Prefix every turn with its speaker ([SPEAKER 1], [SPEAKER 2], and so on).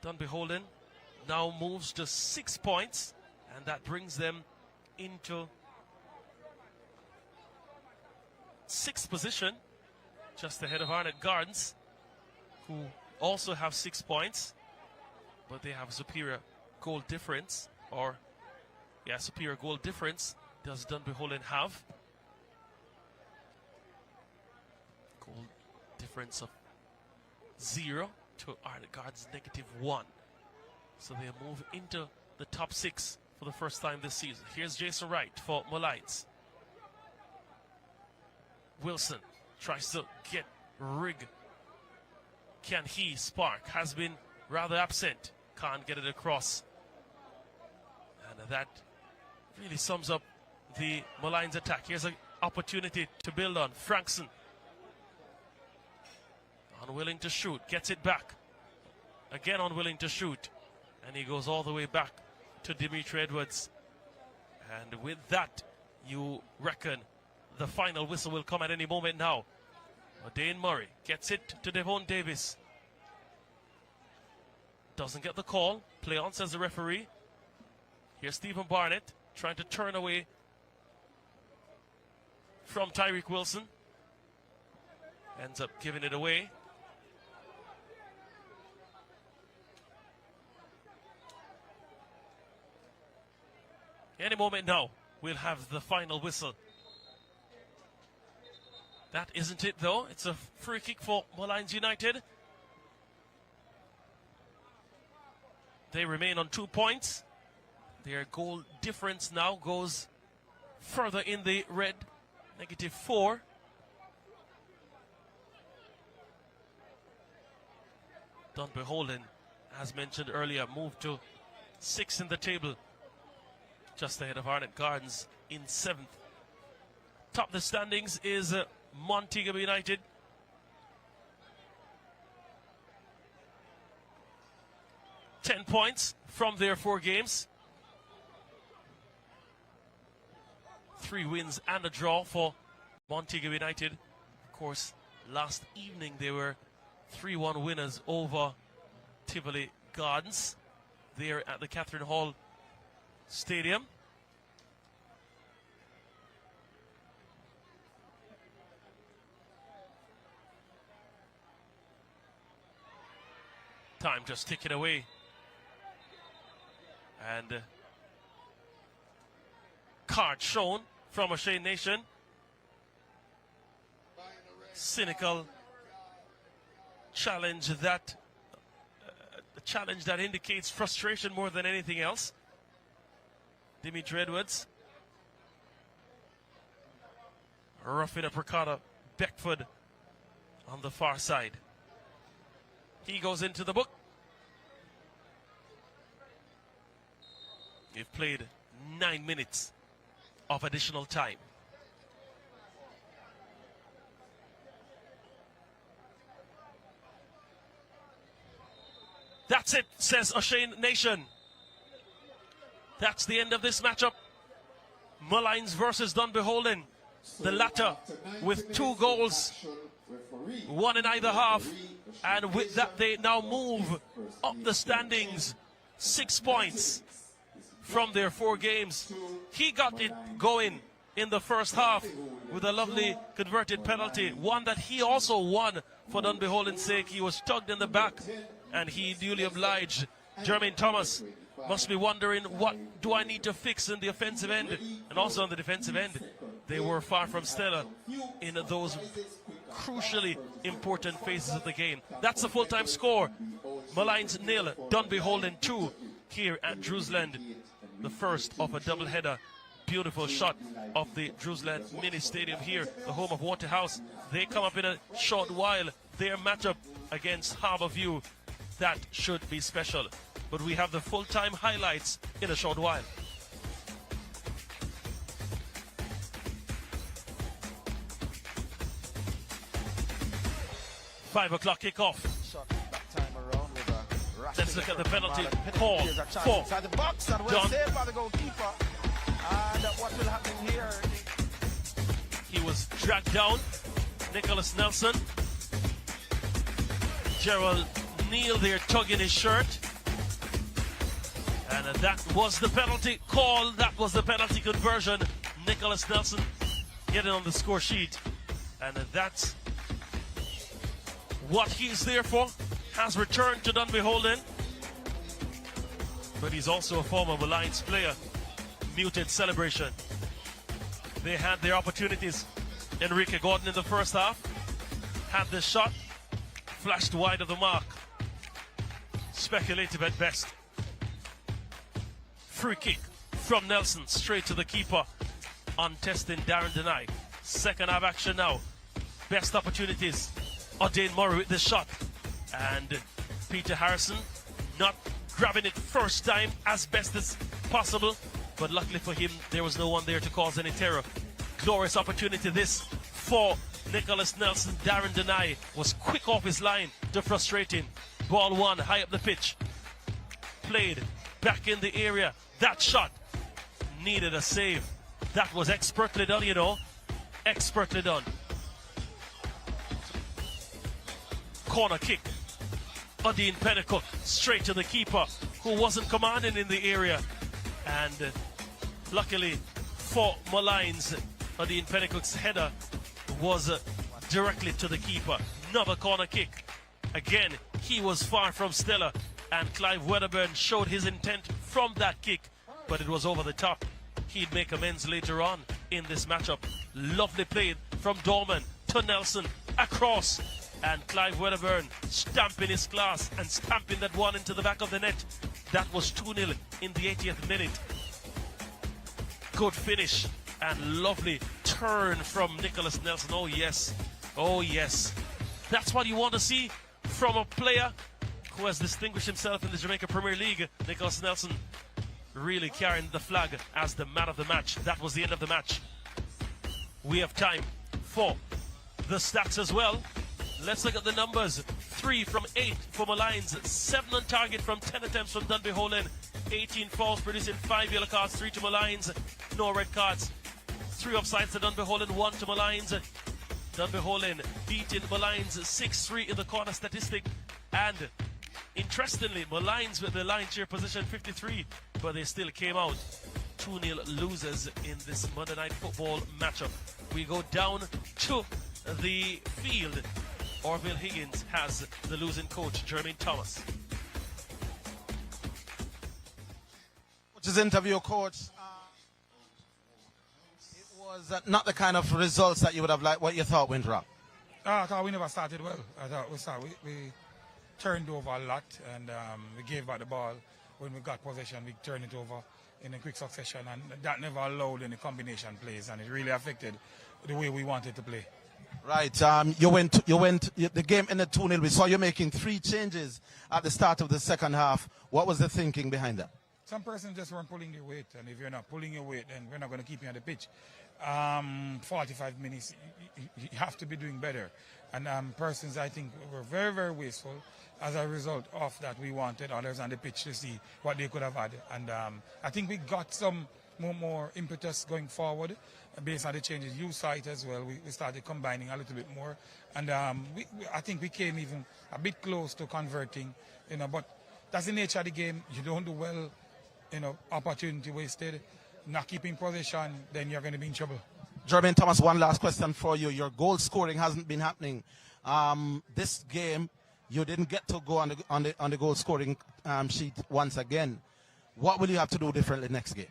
[SPEAKER 1] Dunbenholden now moves to 6 points, and that brings them into 6th position, just ahead of Arnett Gardens, who also have 6 points, but they have superior goal difference, superior goal difference does Dunbenholden have. Goal difference of 0 to Arnett Gardens -1. So they move into the top 6 for the first time this season. Here's Jason Wright for Molynes. Wilson tries to get Rigg. Can he spark? Has been rather absent. Can't get it across. And that really sums up the Molynes attack. Here's an opportunity to build on. Frankson. Unwilling to shoot. Gets it back. Again unwilling to shoot. And he goes all the way back to Dimitri Edwards. And with that, you reckon the final whistle will come at any moment now. Dane Murray gets it to Devon Davis. Doesn't get the call. Play on, says the referee. Here's Stephen Barnett trying to turn away from Tyreek Wilson. Ends up giving it away. Any moment now, we'll have the final whistle. That isn't it, though. It's a free kick for Molynes United. They remain on 2 points. Their goal difference now goes further in the red, -4. Dunbenholden, as mentioned earlier, moved to 6 in the table, just ahead of Arnett Gardens in 7th. Top of the standings is Montego United. Ten points from their 4 games. 3 wins and a draw for Montego United. Of course, last evening they were 3-1 winners over Tivoli Gardens there at the Catherine Hall Stadium. Time just ticking away. And card shown from O'Shea Nation. Cynical challenge that indicates frustration more than anything else. Dimitri Edwards roughing up Ricardo Beckford on the far side. He goes into the book. They've played 9 minutes of additional time. That's it, says O'Shea Nation. That's the end of this matchup. Molynes versus Dunbenholden. The latter with 2 goals, 1 in either half. And with that, they now move up the standings 6 points from their 4 games. He got it going in the first half with a lovely converted penalty, one that he also won for Dunbenholden's sake. He was tugged in the back and he duly obliged. Jermaine Thomas must be wondering, what do I need to fix in the offensive end? And also on the defensive end, they were far from stellar in those crucially important phases of the game. That's the full-time score. Molynes 0, Dunbenholden 2 here at Drewsland. The first of a doubleheader. Beautiful shot of the Drewsland Mini Stadium here, the home of Waterhouse. They come up in a short while. Their matchup against Harbourview, that should be special. But we have the full-time highlights in a short while. Five o'clock kickoff. Let's look at the penalty call for John.
[SPEAKER 2] And what will happen here?
[SPEAKER 1] He was dragged down. Nicholas Nelson. Gerald Neil there tugging his shirt. And that was the penalty call. That was the penalty conversion. Nicholas Nelson getting on the score sheet. And that's what he's there for. Has returned to Dunbenholden. But he's also a former Molynes player. Muted celebration. They had their opportunities. Enrique Gordon in the first half had the shot, flashed wide of the mark. Speculative at best. Free kick from Nelson straight to the keeper. Untesting Darren Denai. Second half action now. Best opportunities. O'Dane Murray with the shot. And Peter Harrison not grabbing it first time as best as possible. But luckily for him, there was no one there to cause any terror. Glorious opportunity this for Nicholas Nelson. Darren Denai was quick off his line to frustrate him. Ball one high up the pitch. Played back in the area. That shot needed a save. That was expertly done, you know. Expertly done. Corner kick. Odin Pennicook straight to the keeper, who wasn't commanding in the area. And luckily for Molynes, Odin Pennicook's header was directly to the keeper. Another corner kick. Again, he was far from stellar. And Clive Wedderburn showed his intent from that kick, but it was over the top. He'd make amends later on in this matchup. Lovely play from Dorman to Nelson, across. And Clive Wedderburn stamping his class and stamping that one into the back of the net. That was 2-0 in the 80th minute. Good finish and lovely turn from Nicholas Nelson. Oh yes, oh yes. That's what you want to see from a player who has distinguished himself in the Jamaica Premier League. Nicholas Nelson really carrying the flag as the man of the match. That was the end of the match. We have time for the stats as well. Let's look at the numbers. 3 from 8 for Molynes, 7 on target from 10 attempts from Dunbenholden, 18 fouls producing 5 yellow cards, 3 to Molynes, no red cards, 3 offsides to Dunbenholden, 1 to Molynes. Dunbenholden beating Molynes 6-3 in the corner statistic. And interestingly, Molynes with the line share position 53, but they still came out 2-0 losers in this Monday Night Football matchup. We go down to the field. Orville Higgins has the losing coach, Jermaine Thomas.
[SPEAKER 2] Coach's interview, coach. It was not the kind of results that you would have liked. What you thought went wrong?
[SPEAKER 3] I thought we never started well. I thought we turned over a lot, and we gave back the ball. When we got possession, we turned it over in a quick succession, and that never allowed any combination plays, and it really affected the way we wanted to play.
[SPEAKER 2] Right, the game ended 2-0. We saw you making 3 changes at the start of the second half. What was the thinking behind that?
[SPEAKER 3] Some persons just weren't pulling their weight, and if you're not pulling your weight, then we're not going to keep you on the pitch. 45 minutes, you have to be doing better. And persons, I think, were very, very wasteful. As a result of that, we wanted others on the pitch to see what they could have had. And I think we got some more impetus going forward based on the changes. You saw it as well. We started combining a little bit more. And I think we came even a bit close to converting, but that's the nature of the game. You don't do well, opportunity wasted, not keeping possession, then you're going to be in trouble.
[SPEAKER 2] Jermaine Thomas, one last question for you. Your goal scoring hasn't been happening. This game, you didn't get to go on the goal scoring sheet once again. What will you have to do differently next game?